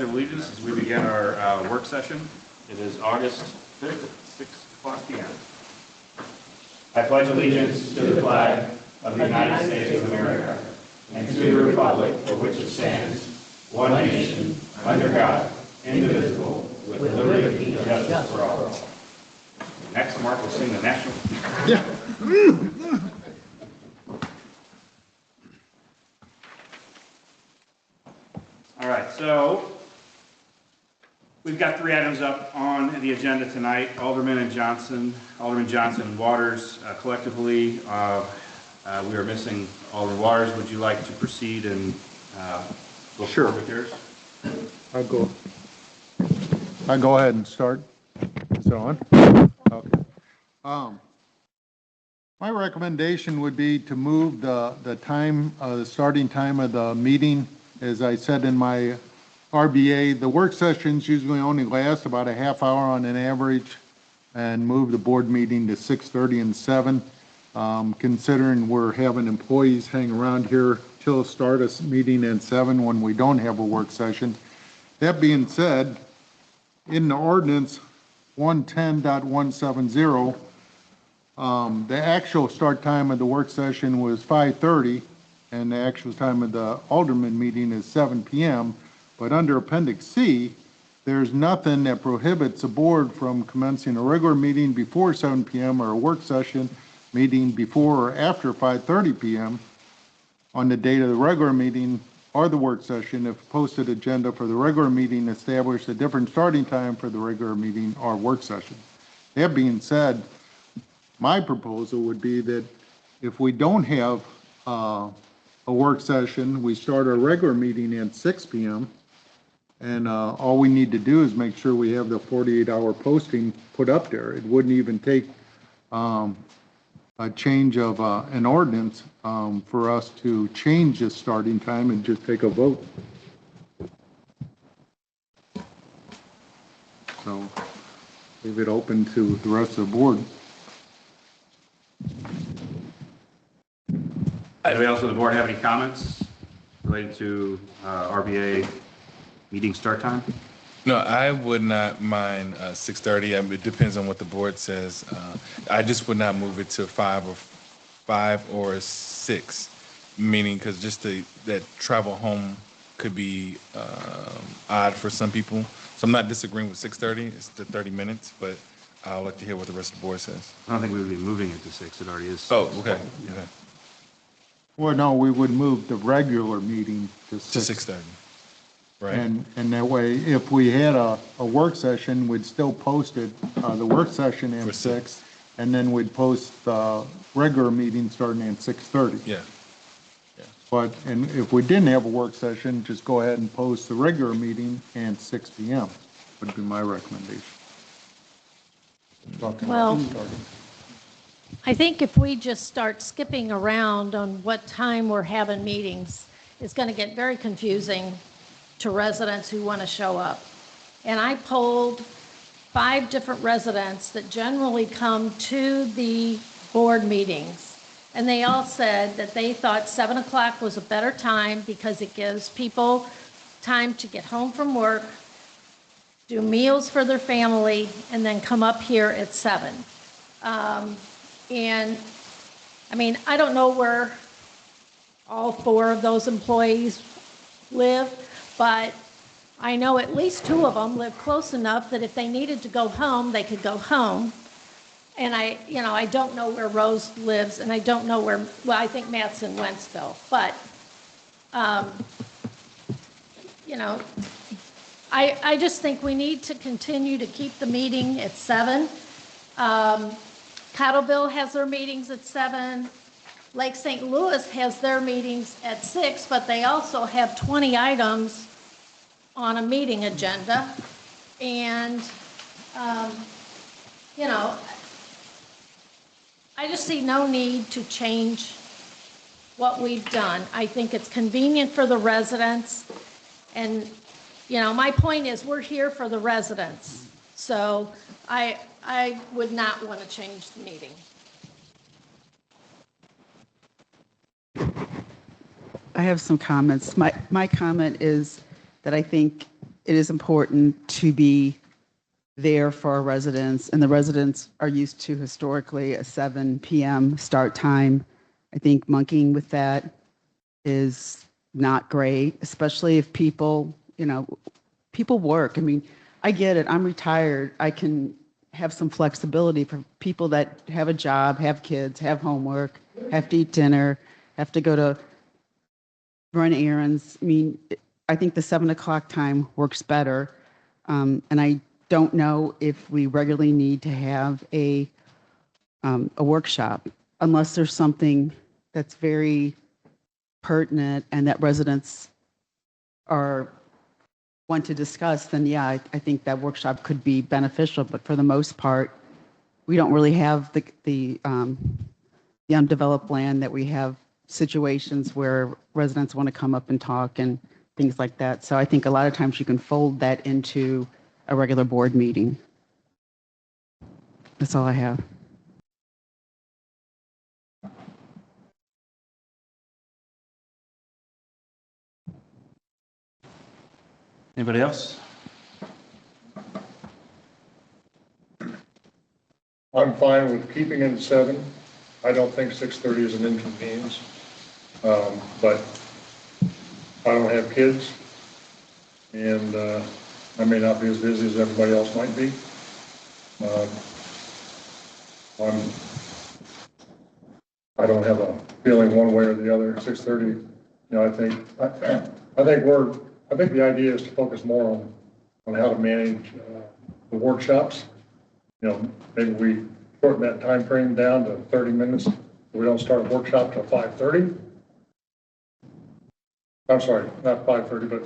Allegiance as we begin our work session. It is August 5th at 6 o'clock p.m. I pledge allegiance to the flag of the United States of America and to the republic for which it stands, one nation, under God, indivisible, with liberty and justice for all. Next, Mark will sing the national. Yeah. All right, so we've got 3 items up on the agenda tonight. Alderman Johnson and Waters collectively. We are missing Alderman Waters. Would you like to proceed and go forward with yours? I'll go ahead and start. Is it on? Okay. My recommendation would be to move the time, the starting time of the meeting. As I said in my RBA, the work sessions usually only last about a half hour on an average, and move the board meeting to 6:30 and 7. Considering we're having employees hang around here till start a meeting at 7 when we don't have a work session. That being said, in the ordinance 110.170, the actual start time of the work session was 5:30, and the actual time of the Alderman meeting is 7 p.m. But under Appendix C, there's nothing that prohibits the board from commencing a regular meeting before 7 p.m. or a work session meeting before or after 5:30 p.m. on the date of the regular meeting or the work session if posted agenda for the regular meeting established a different starting time for the regular meeting or work session. That being said, my proposal would be that if we don't have a work session, we start our regular meeting at 6 p.m. and all we need to do is make sure we have the 48-hour posting put up there. It wouldn't even take a change of an ordinance for us to change the starting time and just take a vote. So leave it open to the rest of the board. Anybody else on the board have any comments related to RBA meeting start time? No, I would not mind 6:30. It depends on what the board says. I just would not move it to 5 or 6, meaning because just that travel home could be odd for some people. So I'm not disagreeing with 6:30. It's the 30 minutes, but I'd like to hear what the rest of the board says. I don't think we would be moving it to 6. It already is. Oh, okay. Yeah. Okay. Well, no, we would move the regular meeting to 6:30. Right. And that way, if we had a work session, we'd still post it, the work session at 6, and then we'd post the regular meeting starting at 6:30. Yeah. But, and if we didn't have a work session, just go ahead and post the regular meeting at 6 p.m. would be my recommendation. Well, I think if we just start skipping around on what time we're having meetings, it's going to get very confusing to residents who want to show up. And I polled 5 different residents that generally come to the board meetings, and they all said that they thought 7 o'clock was a better time because it gives people time to get home from work, do meals for their family, and then come up here at 7. And I mean, I don't know where all 4 of those employees live, but I know at least 2 of them live close enough that if they needed to go home, they could go home. And I don't know where Rose lives, and I don't know where, well, I think Matt's in Wentzville, but, I just think we need to continue to keep the meeting at 7. Cottleville has their meetings at 7. Lake St. Louis has their meetings at 6, but they also have 20 items on a meeting agenda. And, I just see no need to change what we've done. I think it's convenient for the residents. And, my point is we're here for the residents. So I would not want to change the meeting. I have some comments. My comment is that I think it is important to be there for our residents, and the residents are used to historically a 7 p.m. start time. I think monkeying with that is not great, especially if people, people work. I mean, I get it. I'm retired. I can have some flexibility for people that have a job, have kids, have homework, have to eat dinner, have to go to run errands. I mean, I think the 7 o'clock time works better. And I don't know if we regularly need to have a workshop unless there's something that's very pertinent and that residents want to discuss, then yeah, I think that workshop could be beneficial. But for the most part, we don't really have the undeveloped land that we have situations where residents want to come up and talk and things like that. So I think a lot of times you can fold that into a regular board meeting. That's all I have. Anybody else? I'm fine with keeping it at 7. I don't think 6:30 is an inconvenience. But I don't have kids, and I may not be as busy as everybody else might be. I don't have a feeling one way or the other. 6:30, I think the idea is to focus more on how to manage the workshops. Maybe we shorten that time frame down to 30 minutes. We don't start a workshop till 5:30. I'm sorry, not 5:30, but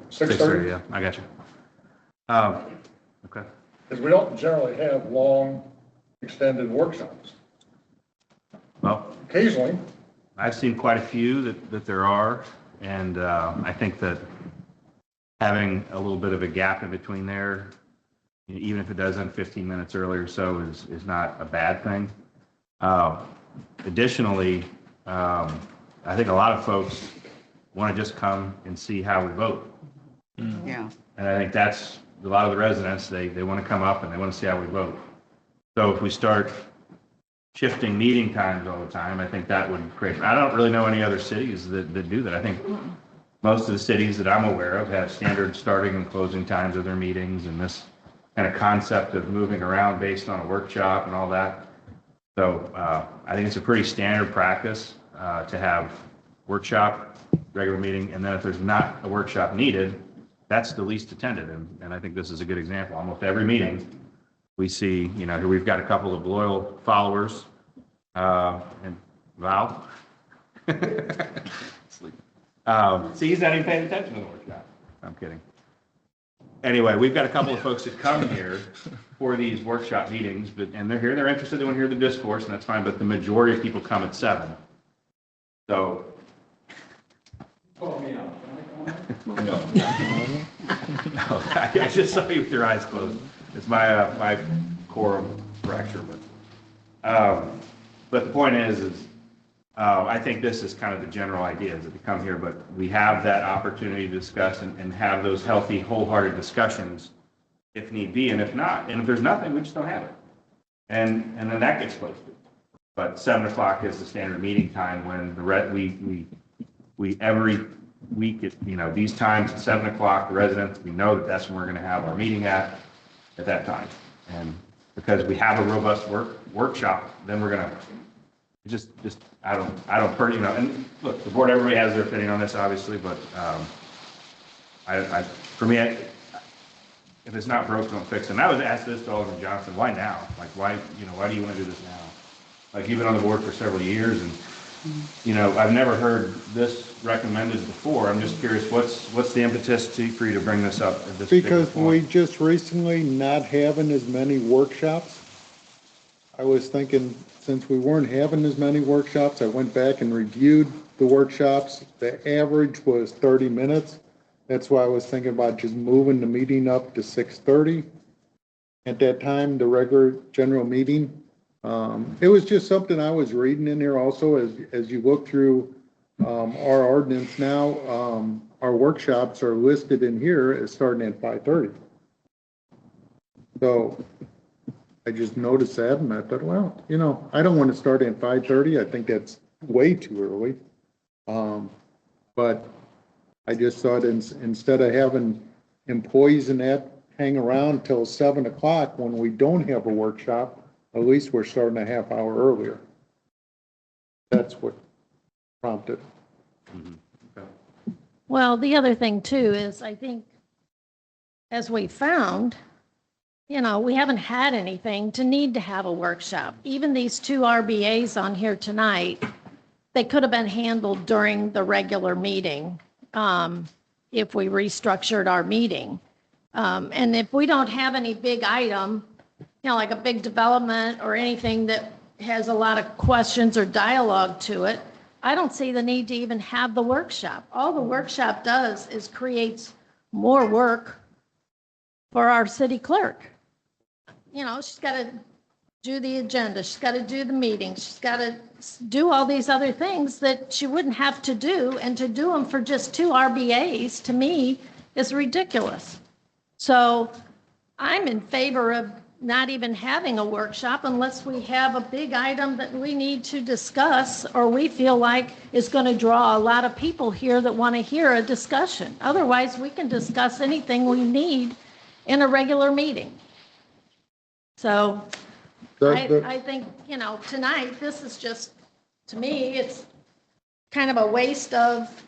6:30. Yeah, I got you. Okay. Because we don't generally have long, extended workshops. Well, Occasionally, I've seen quite a few that there are, and I think that having a little bit of a gap in between there, even if it does end 15 minutes earlier or so, is not a bad thing. Additionally, I think a lot of folks want to just come and see how we vote. Yeah. And I think that's a lot of the residents, they want to come up and they want to see how we vote. So if we start shifting meeting times all the time, I think that would create, I don't really know any other cities that do that. I think most of the cities that I'm aware of have standard starting and closing times of their meetings, and this kind of concept of moving around based on a workshop and all that. So I think it's a pretty standard practice to have workshop, regular meeting, and then if there's not a workshop needed, that's the least attended. And I think this is a good example. Almost every meeting we see, here we've got a couple of loyal followers, and Val. See, he's not even paying attention to the workshop. I'm kidding. Anyway, we've got a couple of folks that come here for these workshop meetings, and they're here, they're interested, they want to hear the discourse, and that's fine, but the majority of people come at 7. So. Call me out. No, I just saw you with your eyes closed. It's my quorum fracture, but the point is I think this is kind of the general idea is that we come here, but we have that opportunity to discuss and have those healthy, wholehearted discussions if need be, and if not, and if there's nothing, we just don't have it, and then that gets posted. But 7 o'clock is the standard meeting time when we every week at these times at 7 o'clock, the residents, we know that that's when we're going to have our meeting at that time, and because we have a robust workshop, then we're going to just I don't and look, the board, everybody has their opinion on this, obviously, but for me, if it's not broke, don't fix it. And I was asked this to Alderman Johnson, why now? Like, why do you want to do this now? Like, you've been on the board for several years, and I've never heard this recommended before. I'm just curious, what's the impetus for you to bring this up at this Because we just recently not having as many workshops. I was thinking, since we weren't having as many workshops, I went back and reviewed the workshops. The average was 30 minutes. That's why I was thinking about just moving the meeting up to 6:30. At that time, the regular general meeting. It was just something I was reading in there also as you look through our ordinance now. our workshops are listed in here as starting at 5:30. So I just noticed that and I thought, well, I don't want to start at 5:30. I think that's way too early. But I just thought instead of having employees and that hang around till 7 o'clock when we don't have a workshop, at least we're starting a half hour earlier. That's what prompted. Well, the other thing too is I think, as we found, we haven't had anything to need to have a workshop. Even these two RBAs on here tonight, they could have been handled during the regular meeting if we restructured our meeting. And if we don't have any big item, like a big development or anything that has a lot of questions or dialogue to it, I don't see the need to even have the workshop. All the workshop does is creates more work for our city clerk. She's got to do the agenda, she's got to do the meetings, she's got to do all these other things that she wouldn't have to do, and to do them for just two RBAs, to me, is ridiculous. So I'm in favor of not even having a workshop unless we have a big item that we need to discuss, or we feel like is going to draw a lot of people here that want to hear a discussion. Otherwise, we can discuss anything we need in a regular meeting. So I think, tonight, this is just, to me, it's kind of a waste of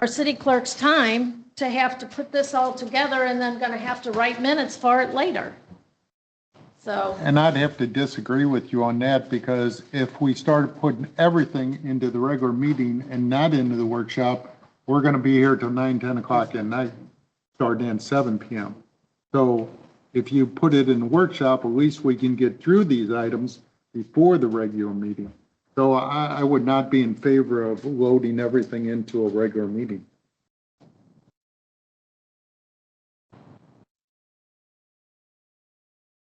our city clerk's time to have to put this all together and then going to have to write minutes for it later. So. And I'd have to disagree with you on that, because if we started putting everything into the regular meeting and not into the workshop, we're going to be here till 9, 10 o'clock at night, starting at 7 p.m. So if you put it in the workshop, at least we can get through these items before the regular meeting. So I would not be in favor of loading everything into a regular meeting.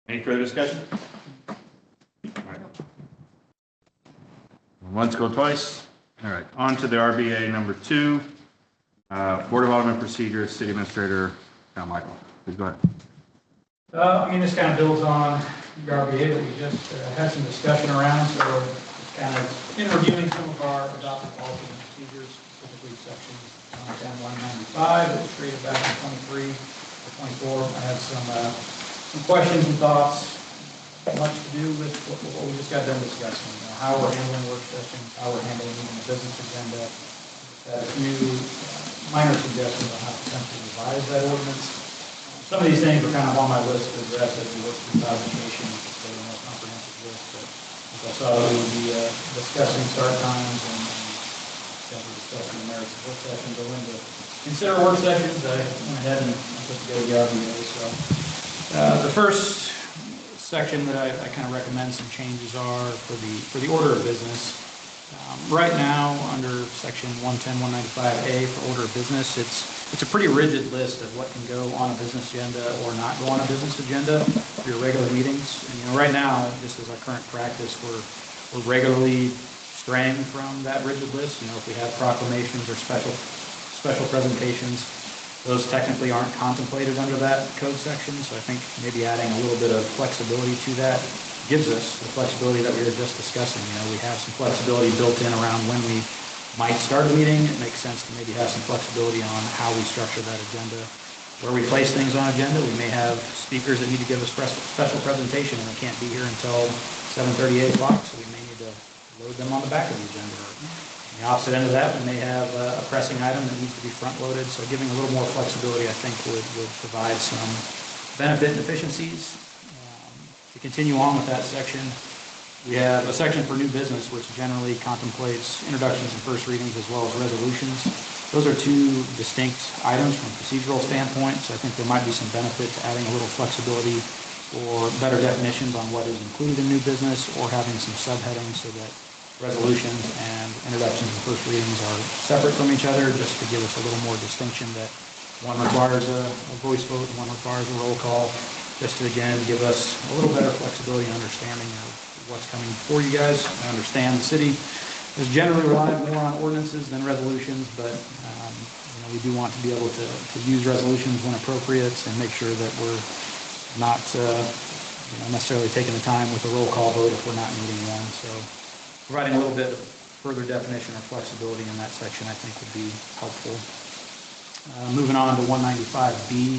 Any further discussion? All right. Once, go twice. All right, on to the RBA number 2, Board of Aldermen Procedures, City Administrator John Michael. Please go ahead. This kind of builds on the RBA that we just had some discussion around, so it's kind of in reviewing some of our adopted policies and procedures, specifically sections 110-195 that was created back in 23 or 24. I have some questions and thoughts, much to do with what we just got done discussing, how we're handling work sessions, how we're handling even the business agenda. A few minor suggestions on how to potentially revise that ordinance. Some of these things are kind of on my list to address as we work through codification, which is a more comprehensive list. But as I saw, we would be discussing start times and potentially discussing the merits of work sessions. I wanted to consider work sessions. I went ahead and put together the RBA. So the first section that I kind of recommend some changes are for the order of business. Right now, under section 110-195A for order of business, it's a pretty rigid list of what can go on a business agenda or not go on a business agenda for your regular meetings. And right now, just as our current practice, we're regularly straying from that rigid list. If we have proclamations or special presentations, those technically aren't contemplated under that code section. So I think maybe adding a little bit of flexibility to that gives us the flexibility that we were just discussing. We have some flexibility built in around when we might start a meeting. It makes sense to maybe have some flexibility on how we structure that agenda. Where we place things on agenda, we may have speakers that need to give a special presentation and they can't be here until 7:30, 8 o'clock, so we may need to load them on the back of the agenda. On the opposite end of that, we may have a pressing item that needs to be front-loaded, so giving a little more flexibility, I think, would provide some benefit and efficiencies. To continue on with that section, we have a section for new business, which generally contemplates introductions and first readings as well as resolutions. Those are two distinct items from a procedural standpoint, so I think there might be some benefit to adding a little flexibility or better definitions on what is included in new business, or having some subheadings so that resolutions and introductions and first readings are separate from each other, just to give us a little more distinction that one requires a voice vote and one requires a roll call. Just to, again, give us a little better flexibility and understanding of what's coming before you guys. I understand the city has generally relied more on ordinances than resolutions, but We do want to be able to use resolutions when appropriate and make sure that we're not necessarily taking the time with a roll call vote if we're not needing one. So providing a little bit of further definition or flexibility in that section, I think, would be helpful. Moving on to 195B,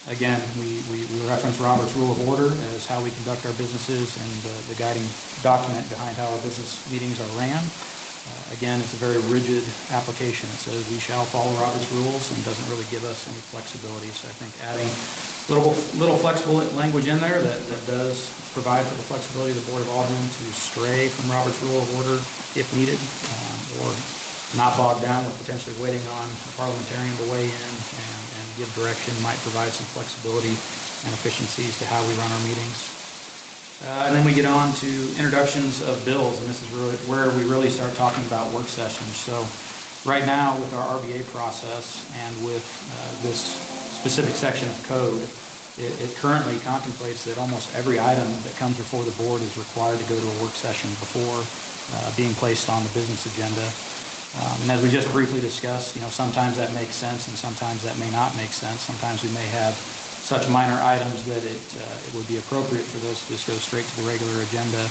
again, we reference Robert's Rule of Order as how we conduct our businesses and the guiding document behind how our business meetings are ran. Again, it's a very rigid application. It says we shall follow Robert's rules and doesn't really give us any flexibility. So I think adding little flexible language in there that does provide for the flexibility of the Board of Aldermen to stray from Robert's Rule of Order if needed, or not bog down with potentially waiting on a parliamentarian to weigh in and give direction might provide some flexibility and efficiencies to how we run our meetings. And then we get on to introductions of bills, and this is really where we really start talking about work sessions. So right now with our RBA process and with this specific section of code, it currently contemplates that almost every item that comes before the board is required to go to a work session before being placed on the business agenda. And as we just briefly discussed, sometimes that makes sense and sometimes that may not make sense. Sometimes we may have such minor items that it would be appropriate for those to just go straight to the regular agenda,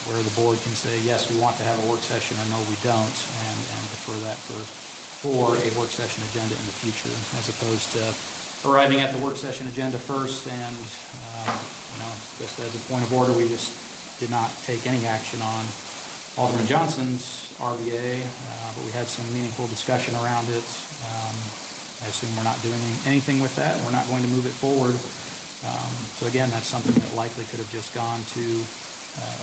where the board can say, yes, we want to have a work session, or no, we don't, and defer that for a work session agenda in the future, as opposed to arriving at the work session agenda first and, just as a point of order, we just did not take any action on Alderman Johnson's RBA, but we had some meaningful discussion around it. I assume we're not doing anything with that. We're not going to move it forward. So again, that's something that likely could have just gone to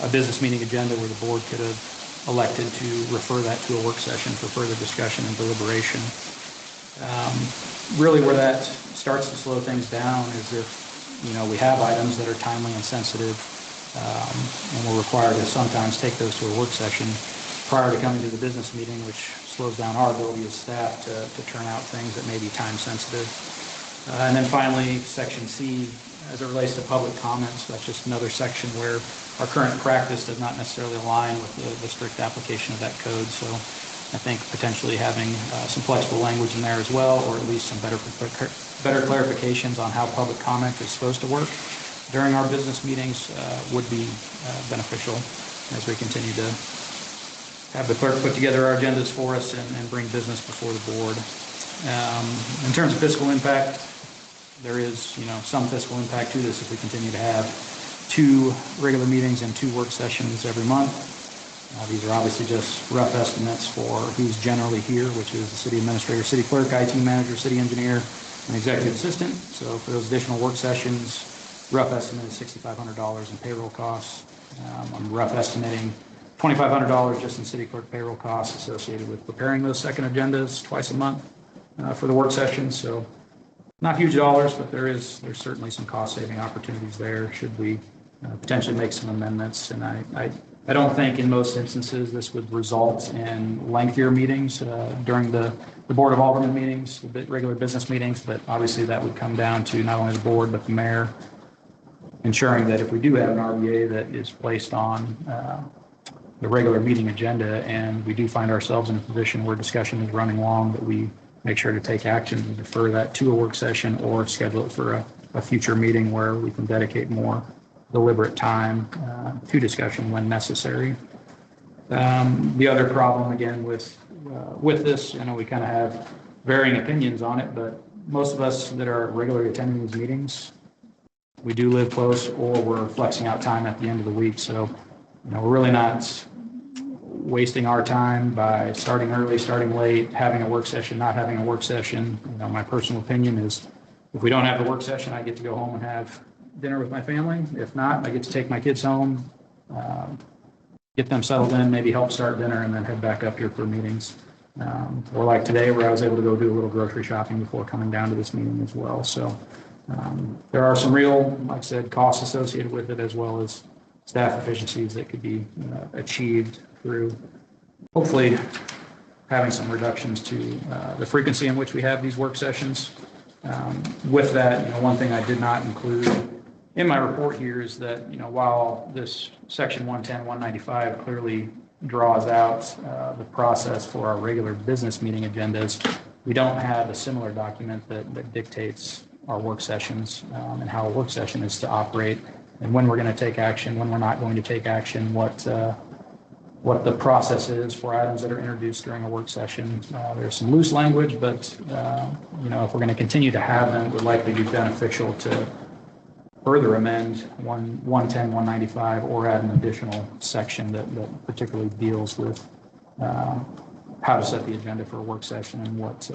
a business meeting agenda where the board could have elected to refer that to a work session for further discussion and deliberation. Really where that starts to slow things down is if, we have items that are timely and sensitive, and we're required to sometimes take those to a work session prior to coming to the business meeting, which slows down our ability as staff to turn out things that may be time sensitive. And then finally, section C, as it relates to public comments, that's just another section where our current practice does not necessarily align with the strict application of that code. So I think potentially having some flexible language in there as well, or at least some better clarifications on how public comment is supposed to work during our business meetings would be beneficial as we continue to have the clerk put together our agendas for us and bring business before the board. In terms of fiscal impact, there is, some fiscal impact to this if we continue to have 2 regular meetings and 2 work sessions every month. These are obviously just rough estimates for who's generally here, which is the city administrator, city clerk, IT manager, city engineer, and executive assistant. So for those additional work sessions, rough estimate is $6,500 in payroll costs. I'm rough estimating $2,500 just in city clerk payroll costs associated with preparing those second agendas twice a month for the work sessions. So not huge dollars, but there's certainly some cost saving opportunities there should we potentially make some amendments. And I don't think in most instances this would result in lengthier meetings during the Board of Aldermen meetings, the regular business meetings, but obviously that would come down to not only the board but the mayor ensuring that if we do have an RBA that is placed on the regular meeting agenda and we do find ourselves in a position where discussion is running long, that we make sure to take action to defer that to a work session or schedule it for a future meeting where we can dedicate more deliberate time to discussion when necessary. The other problem, again, with this, we kind of have varying opinions on it, but most of us that are regularly attending these meetings, we do live close or we're flexing out time at the end of the week. So, we're really not wasting our time by starting early, starting late, having a work session, not having a work session. My personal opinion is if we don't have the work session, I get to go home and have dinner with my family. If not, I get to take my kids home, get them settled in, maybe help start dinner, and then head back up here for meetings. Or like today, where I was able to go do a little grocery shopping before coming down to this meeting as well. So there are some real, like I said, costs associated with it, as well as staff efficiencies that could be achieved through hopefully having some reductions to the frequency in which we have these work sessions. With that, one thing I did not include in my report here is that, while this section 110, 195 clearly draws out the process for our regular business meeting agendas, we don't have a similar document that dictates our work sessions and how a work session is to operate and when we're going to take action, when we're not going to take action, what the process is for items that are introduced during a work session. There's some loose language, but if we're going to continue to have them, it would likely be beneficial to further amend 110, 195, or add an additional section that particularly deals with how to set the agenda for a work session and what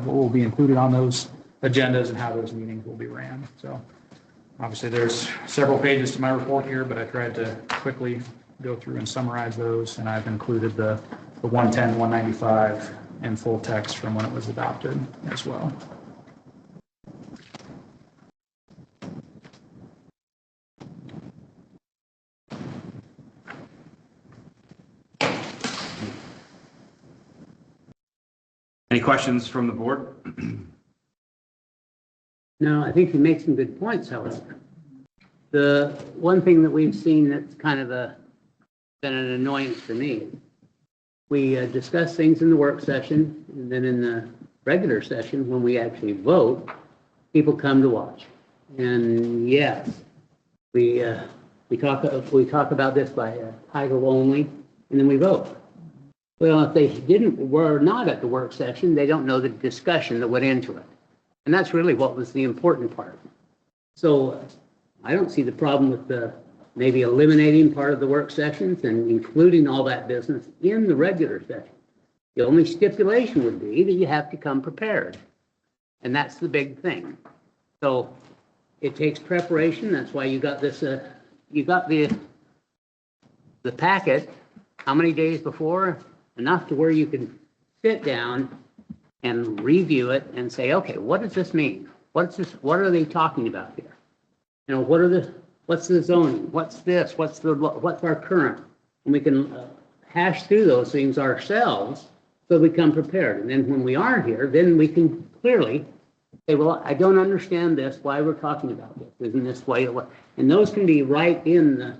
will be included on those agendas and how those meetings will be ran. So obviously there's several pages to my report here, but I tried to quickly go through and summarize those, and I've included the 110, 195 in full text from when it was adopted as well. Any questions from the board? No, I think you make some good points, however. The one thing that we've seen that's kind of been an annoyance to me, we discuss things in the work session, and then in the regular session, when we actually vote, people come to watch. And yes, we talk about this by title only, and then we vote. Well, if they were not at the work session, they don't know the discussion that went into it. And that's really what was the important part. So I don't see the problem with maybe eliminating part of the work sessions and including all that business in the regular session. The only stipulation would be that you have to come prepared. And that's the big thing. So it takes preparation. That's why you got this, you got the packet how many days before? Enough to where you can sit down and review it and say, okay, what does this mean? What's this? What are they talking about here? What's the zoning? What's this? What's our current? And we can hash through those things ourselves so we come prepared. And then when we are here, then we can clearly say, well, I don't understand this, why we're talking about this. Isn't this why? And those can be right in the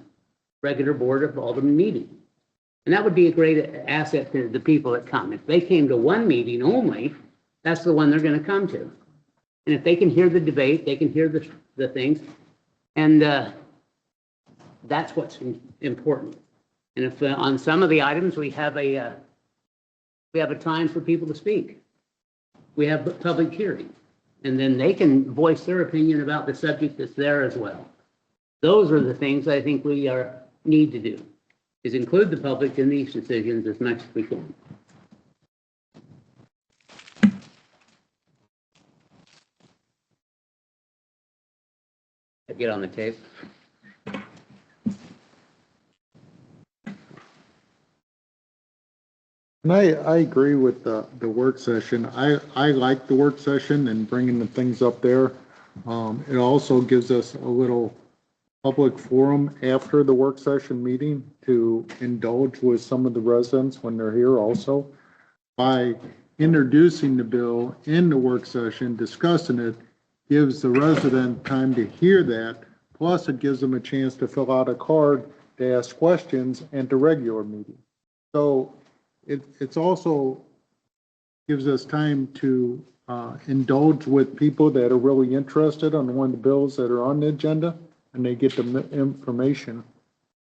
regular Board of Aldermen meeting. And that would be a great asset to the people that come. If they came to one meeting only, that's the one they're going to come to. And if they can hear the debate, they can hear the things, and that's what's important. And if on some of the items we have a time for people to speak, we have public hearing, and then they can voice their opinion about the subject that's there as well. Those are the things I think we need to do, is include the public in these decisions as much as we can. Get on the tape. And I agree with the work session. I like the work session and bringing the things up there. It also gives us a little public forum after the work session meeting to indulge with some of the residents when they're here also. By introducing the bill in the work session, discussing it, gives the resident time to hear that, plus it gives them a chance to fill out a card to ask questions and to regular meeting. So it's also gives us time to indulge with people that are really interested on one of the bills that are on the agenda, and they get the information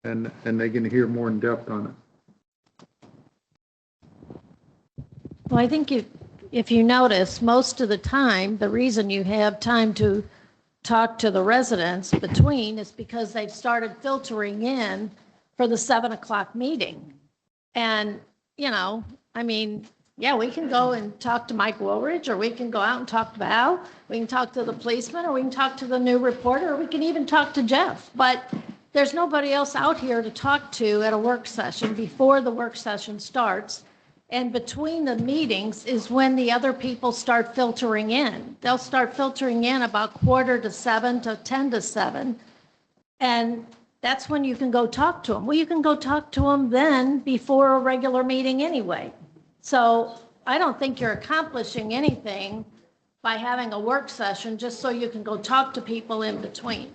and they can hear more in depth on it. Well, I think if you notice, most of the time, the reason you have time to talk to the residents between is because they've started filtering in for the 7 o'clock meeting. And, I mean, yeah, we can go and talk to Mike Woolridge, or we can go out and talk to Val, we can talk to the policeman, or we can talk to the new reporter, or we can even talk to Jeff. But there's nobody else out here to talk to at a work session before the work session starts. And between the meetings is when the other people start filtering in. They'll start filtering in about 6:45 to 10 to 7. And that's when you can go talk to them. Well, you can go talk to them then before a regular meeting anyway. So I don't think you're accomplishing anything by having a work session just so you can go talk to people in between.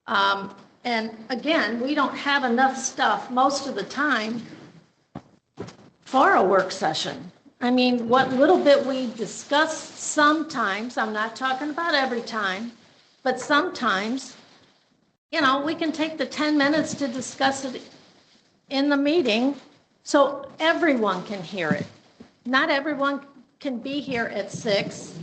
And again, we don't have enough stuff most of the time for a work session. I mean, what little bit we discuss sometimes, I'm not talking about every time, but sometimes, we can take the 10 minutes to discuss it in the meeting so everyone can hear it. Not everyone can be here at 6,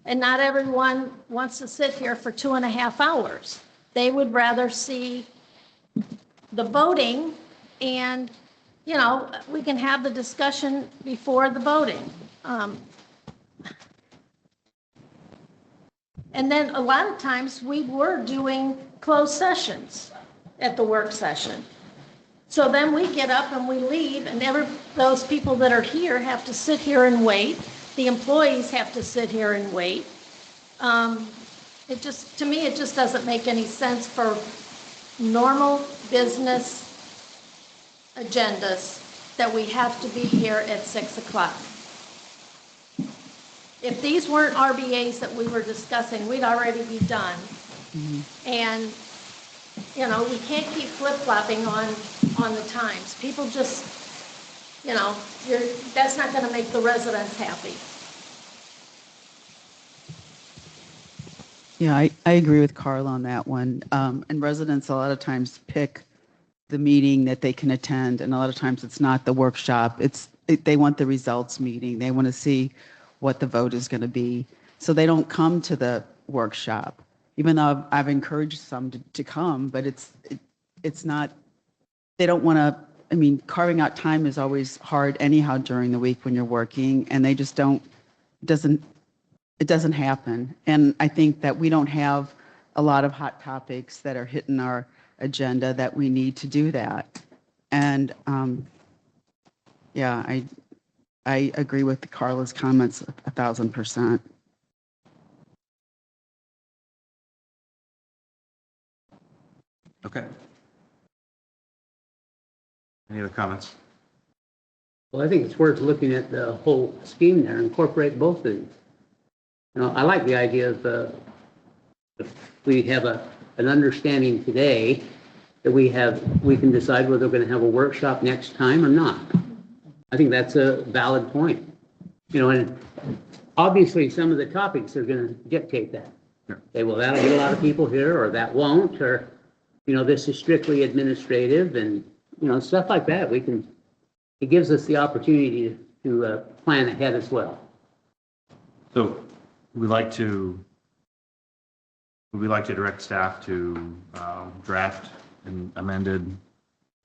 and not everyone wants to sit here for 2.5 hours. They would rather see the voting, and, we can have the discussion before the voting. And then a lot of times, we were doing closed sessions at the work session. So then we get up and we leave, and those people that are here have to sit here and wait. The employees have to sit here and wait. To me, it just doesn't make any sense for normal business agendas that we have to be here at 6 o'clock. If these weren't RBAs that we were discussing, we'd already be done. And, we can't keep flip-flopping on the times. People just, that's not going to make the residents happy. Yeah, I agree with Carl on that one. And residents a lot of times pick the meeting that they can attend, and a lot of times it's not the workshop. They want the results meeting. They want to see what the vote is going to be. So they don't come to the workshop, even though I've encouraged some to come, but it's not, they don't want to, carving out time is always hard anyhow during the week when you're working, and they just don't, it doesn't happen. And I think that we don't have a lot of hot topics that are hitting our agenda that we need to do that. And yeah, I agree with Carla's comments 1,000%. Okay. Any other comments? Well, I think it's worth looking at the whole scheme there, incorporate both of these. I like the idea of if we have an understanding today that we can decide whether we're going to have a workshop next time or not. I think that's a valid point. And obviously some of the topics are going to dictate that. Sure. Say, well, that'll get a lot of people here, or that won't, or, this is strictly administrative, and, stuff like that. It gives us the opportunity to plan ahead as well. So would we like to direct staff to draft an amended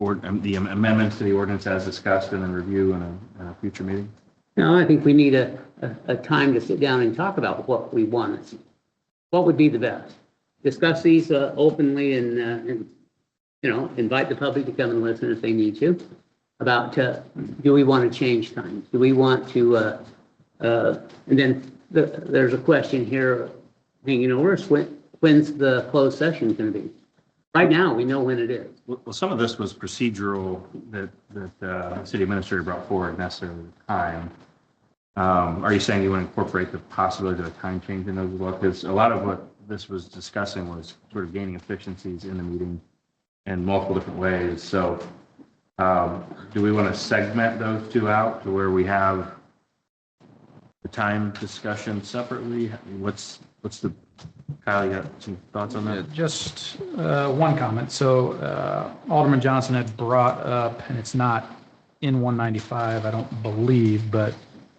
the amendments to the ordinance as discussed and then review in a future meeting? No, I think we need a time to sit down and talk about what we want to see. What would be the best? Discuss these openly and invite the public to come and listen if they need to. About do we want to change times? Do we want to? And then there's a question here hanging over us. When's the closed session going to be? Right now, we know when it is. Well, some of this was procedural that the city administrator brought forward necessarily at the time. Are you saying you want to incorporate the possibility of a time change in those as well? Because a lot of what this was discussing was sort of gaining efficiencies in the meeting in multiple different ways. So do we want to segment those two out to where we have the time discussion separately? What's the, Kyle, you got some thoughts on that? Just one comment. So Alderman Johnson had brought up, and it's not in 195, I don't believe, but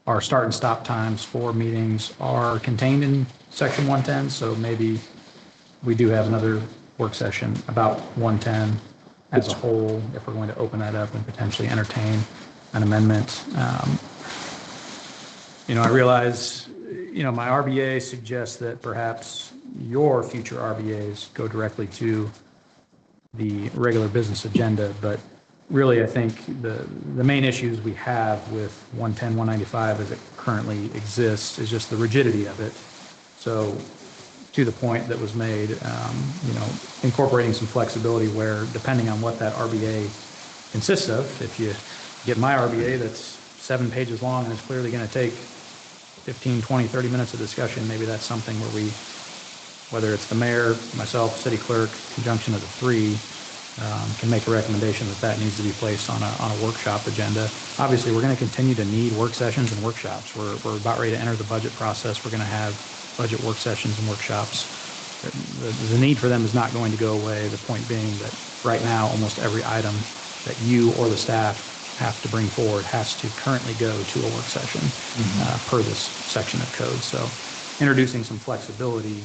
our start and stop times for meetings are contained in section 110. So maybe we do have another work session about 110 as a whole, if we're going to open that up and potentially entertain an amendment. I realize, my RBA suggests that perhaps your future RBAs go directly to the regular business agenda, but really I think the main issues we have with 110, 195 as it currently exists is just the rigidity of it. So to the point that was made, incorporating some flexibility where depending on what that RBA consists of, if you get my RBA that's 7 pages long and is clearly going to take 15, 20, 30 minutes of discussion, maybe that's something where whether it's the mayor, myself, city clerk, conjunction of the three, can make a recommendation that that needs to be placed on a workshop agenda. Obviously, we're going to continue to need work sessions and workshops. We're about ready to enter the budget process. We're going to have budget work sessions and workshops. The need for them is not going to go away. The point being that right now, almost every item that you or the staff have to bring forward has to currently go to a work session per this section of code. So introducing some flexibility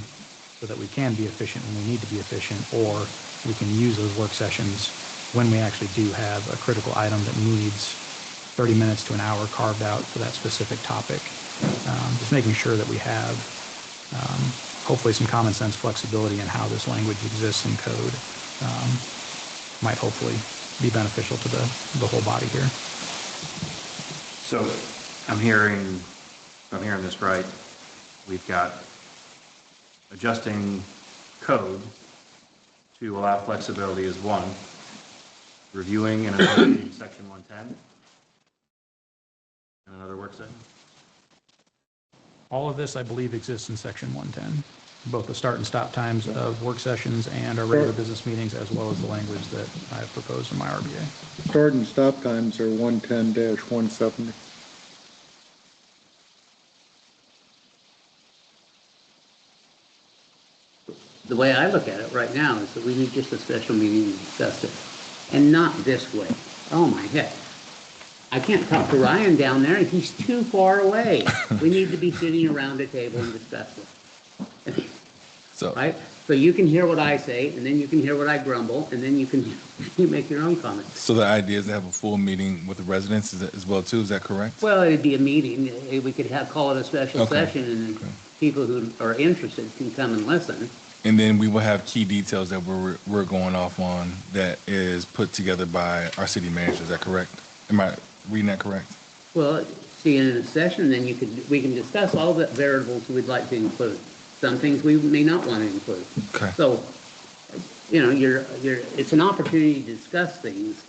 so that we can be efficient when we need to be efficient, or we can use those work sessions when we actually do have a critical item that needs 30 minutes to an hour carved out for that specific topic. Just making sure that we have hopefully some common sense flexibility in how this language exists in code might hopefully be beneficial to the whole body here. So if I'm hearing this right, we've got adjusting code to allow flexibility is one, reviewing and amending section 110, and another work session. All of this, I believe, exists in section 110, both the start and stop times of work sessions and our regular business meetings, as well as the language that I have proposed in my RBA. Start and stop times are 110-170. The way I look at it right now is that we need just a special meeting to discuss it, and not this way. Oh my heck. I can't talk to Ryan down there, and he's too far away. We need to be sitting around a table and discuss it. So, Right? So you can hear what I say, and then you can hear what I grumble, and then you make your own comments. so the idea is to have a full meeting with the residents as well too. Is that correct? Well, it'd be a meeting. We could call it a special Okay. session, and people who are interested can come and listen. And then we will have key details that we're going off on that is put together by our city manager. Is that correct? Am I reading that correct? Well, see, in a session, then we can discuss all the variables we'd like to include. Some things we may not want to include. Okay. So, it's an opportunity to discuss things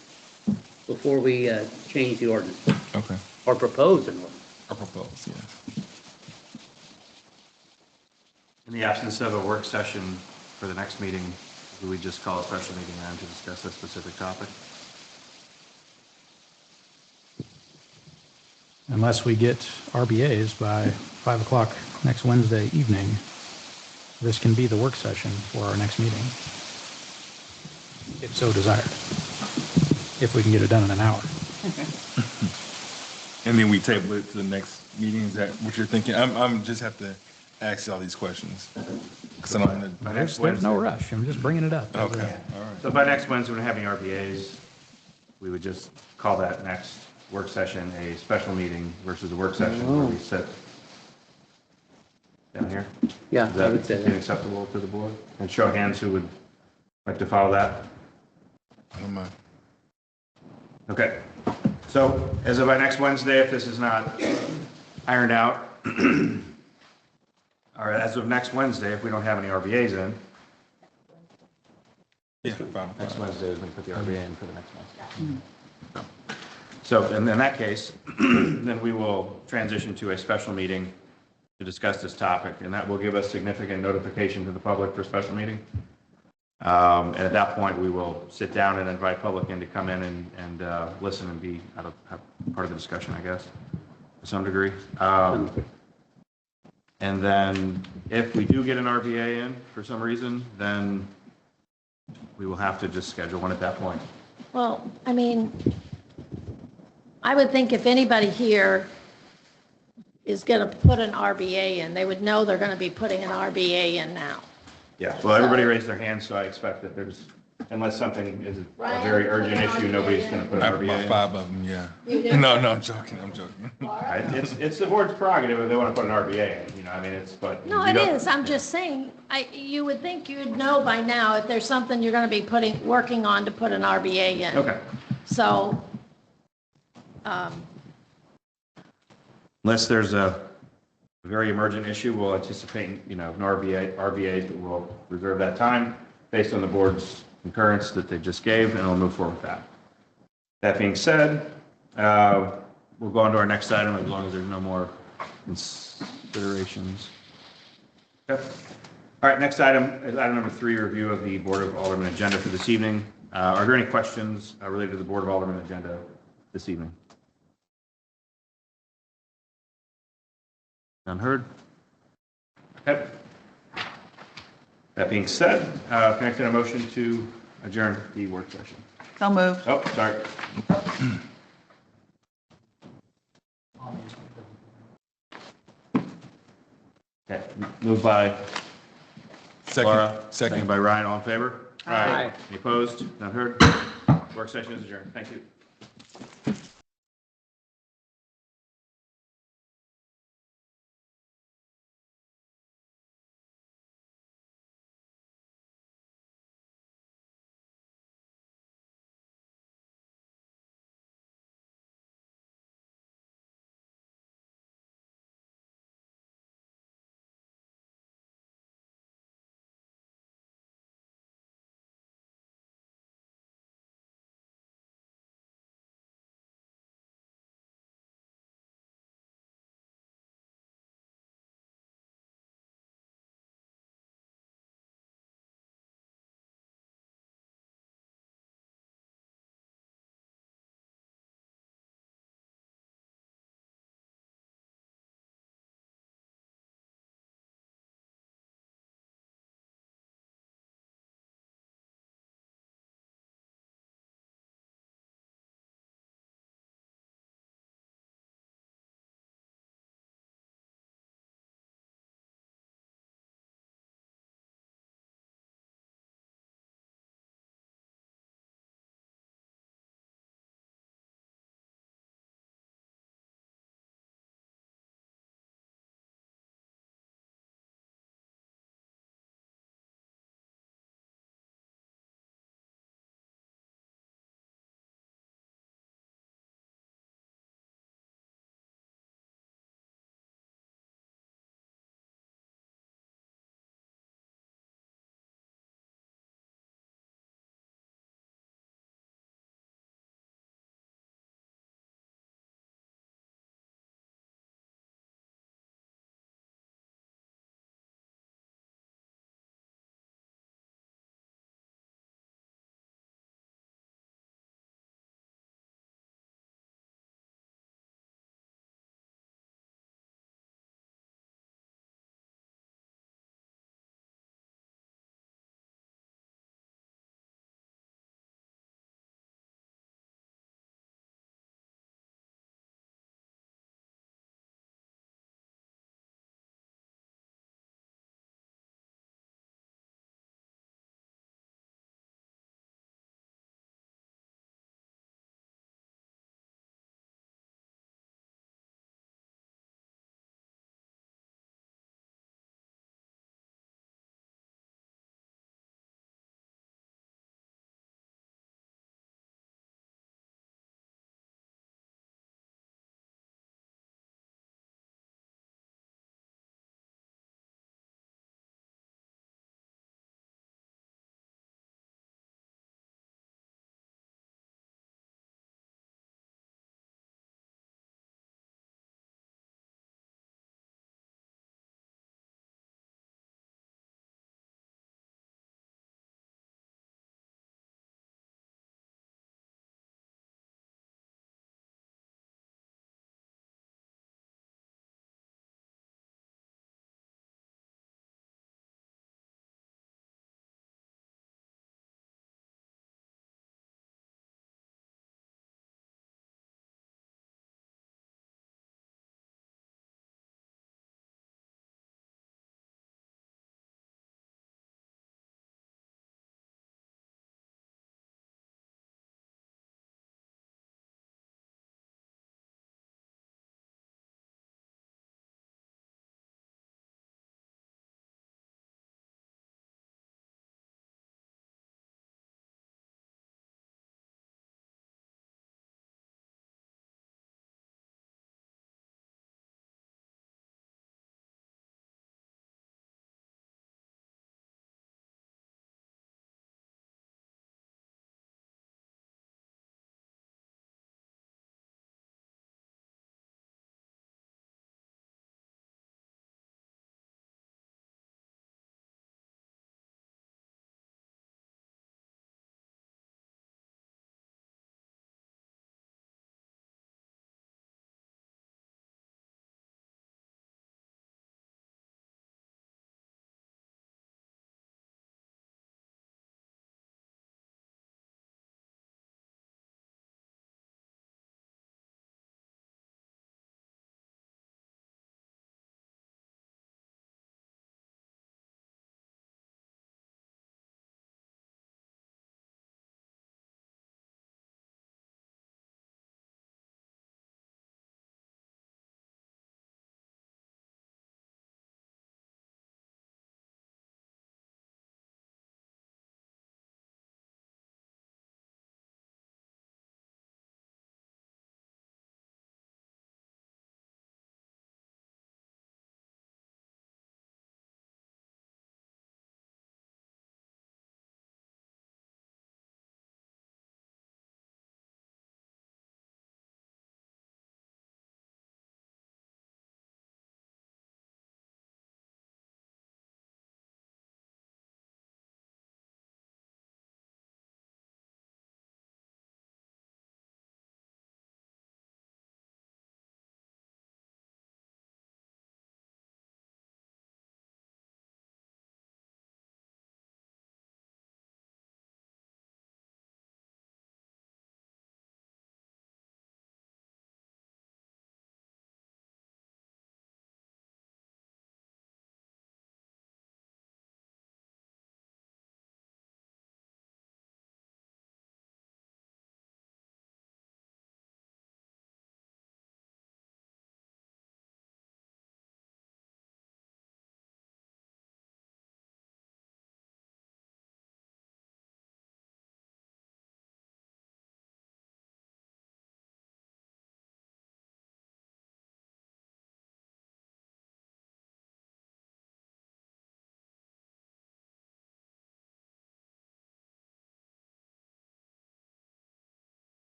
before we change the ordinance Okay. or propose an ordinance. I propose, yeah. In the absence of a work session for the next meeting, do we just call a special meeting then to discuss a specific topic? Unless we get RBAs by 5 o'clock next Wednesday evening, this can be the work session for our next meeting, if so desired, if we can get it done in an hour. And then we table it to the next meeting. Is that what you're thinking? I'm just have to ask you all these questions because I don't want By to. next There's no Wednesday. rush. I'm just bringing it up. Okay. All right. So by next Wednesday, when we're having RBAs, we would just call that next work session a special meeting versus a work session where we sit down here. Yeah, Is I would say that that. acceptable to the board? And show of hands who would like to follow that? I don't mind. Okay. So as of by next Wednesday, if this is not ironed out, or as of next Wednesday, if we don't have any RBAs in, Yeah. Fine. next Wednesday is when we put the RBA in for the next Wednesday. So in that case, then we will transition to a special meeting to discuss this topic, and that will give us significant notification to the public for a special meeting. And at that point, we will sit down and invite public in to come in and listen and be part of the discussion, I guess, to some degree. And then if we do get an RBA in for some reason, then we will have to just schedule one at that point. Well, I mean, I would think if anybody here is going to put an RBA in, they would know they're going to be putting an RBA in now. Yeah, well, everybody raised their hand, so I expect that there's, unless something is a very urgent issue, nobody's going to put I an have about RBA in. 5 of them. Yeah. No, I'm joking. I'm joking. Right, it's the board's prerogative if they want to put an RBA in, I mean, but. No, you it don't- is. I'm just saying, you would think you'd know by now if there's something you're going to be working on to put an RBA in. Okay, So, unless there's a very emergent issue, we'll anticipate, an RBA, but we'll reserve that time based on the board's concurrence that they just gave, and we'll move forward with that. That being said, we'll go on to our next item as long as there's no more considerations. Okay. All right, next item is item number 3, review of the Board of Aldermen agenda for this evening. Are there any questions related to the Board of Aldermen agenda this evening? None heard? Okay. That being said, can I get a motion to adjourn the work session? So moved. Oh, sorry. Okay, moved by Laura, seconded by Ryan, all in favor? Aye. Any opposed? None heard? Work session is adjourned. Thank you.